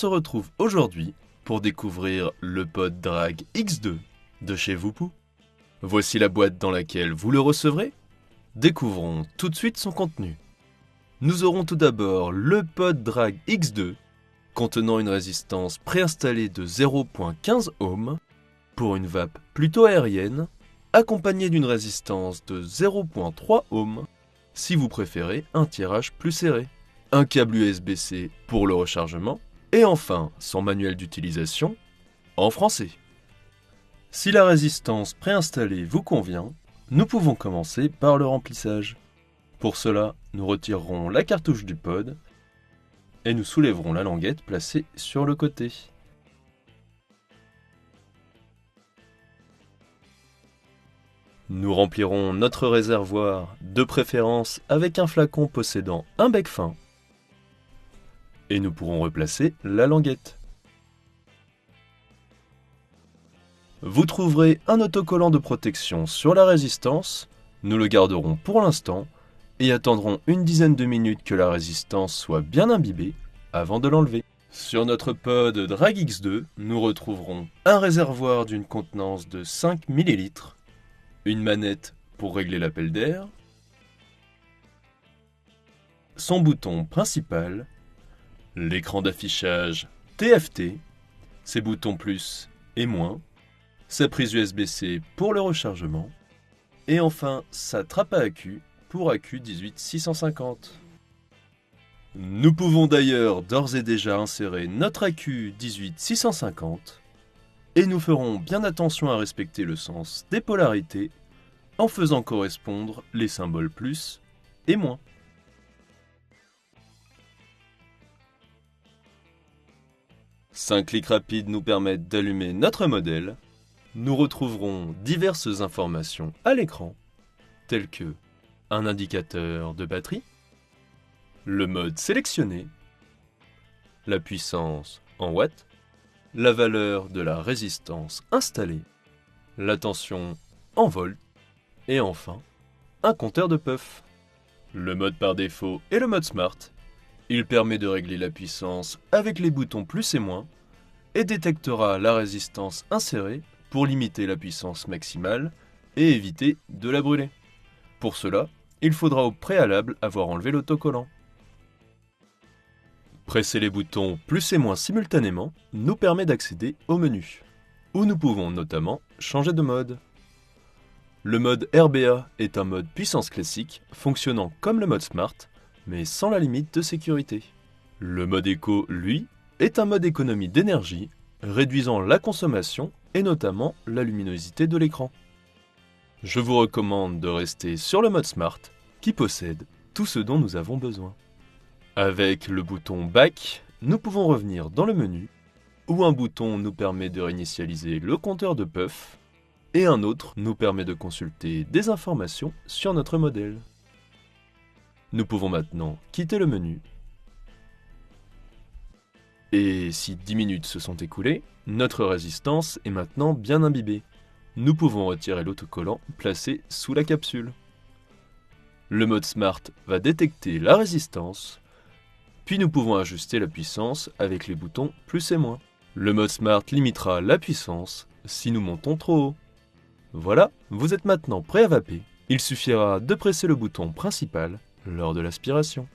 se retrouve aujourd'hui pour découvrir le pod Drag X2 de chez Voupou. Voici la boîte dans laquelle vous le recevrez. Découvrons tout de suite son contenu. Nous aurons tout d'abord le pod Drag X2 contenant une résistance préinstallée de 0.15 ohms pour une vape plutôt aérienne, accompagnée d'une résistance de 0.3 ohms si vous préférez un tirage plus serré, un câble USB-C pour le rechargement, et enfin son manuel d'utilisation en français. Si la résistance préinstallée vous convient, nous pouvons commencer par le remplissage. Pour cela, nous retirerons la cartouche du pod et nous soulèverons la languette placée sur le côté. Nous remplirons notre réservoir, de préférence avec un flacon possédant un bec fin, et nous pourrons replacer la languette. Vous trouverez un autocollant de protection sur la résistance, nous le garderons pour l'instant et attendrons une dizaine de minutes que la résistance soit bien imbibée avant de l'enlever. Sur notre pod Drag X2, nous retrouverons un réservoir d'une contenance de 5 ml, une manette pour régler l'appel d'air, son bouton principal, l'écran d'affichage TFT, ses boutons plus et moins, sa prise USB-C pour le rechargement, et enfin sa trappe à accu pour accu 18650. Nous pouvons d'ailleurs d'ores et déjà insérer notre accu 18650, et nous ferons bien attention à respecter le sens des polarités en faisant correspondre les symboles plus et moins. Cinq clics rapides nous permettent d'allumer notre modèle. Nous retrouverons diverses informations à l'écran, telles que un indicateur de batterie, le mode sélectionné, la puissance en watts, la valeur de la résistance installée, la tension en volts, et enfin, un compteur de puff. Le mode par défaut est le mode Smart. Il permet de régler la puissance avec les boutons plus et moins et détectera la résistance insérée pour limiter la puissance maximale et éviter de la brûler. Pour cela, il faudra au préalable avoir enlevé l'autocollant. Presser les boutons plus et moins simultanément nous permet d'accéder au menu, où nous pouvons notamment changer de mode. Le mode RBA est un mode puissance classique fonctionnant comme le mode Smart, mais sans la limite de sécurité. Le mode Eco, lui, est un mode économie d'énergie, réduisant la consommation et notamment la luminosité de l'écran. Je vous recommande de rester sur le mode Smart, qui possède tout ce dont nous avons besoin. Avec le bouton Back, nous pouvons revenir dans le menu, où un bouton nous permet de réinitialiser le compteur de puff, et un autre nous permet de consulter des informations sur notre modèle. Nous pouvons maintenant quitter le menu. Et si 10 minutes se sont écoulées, notre résistance est maintenant bien imbibée. Nous pouvons retirer l'autocollant placé sous la capsule. Le mode Smart va détecter la résistance, puis nous pouvons ajuster la puissance avec les boutons plus et moins. Le mode Smart limitera la puissance si nous montons trop haut. Voilà, vous êtes maintenant prêt à vaper. Il suffira de presser le bouton principal lors de l'aspiration.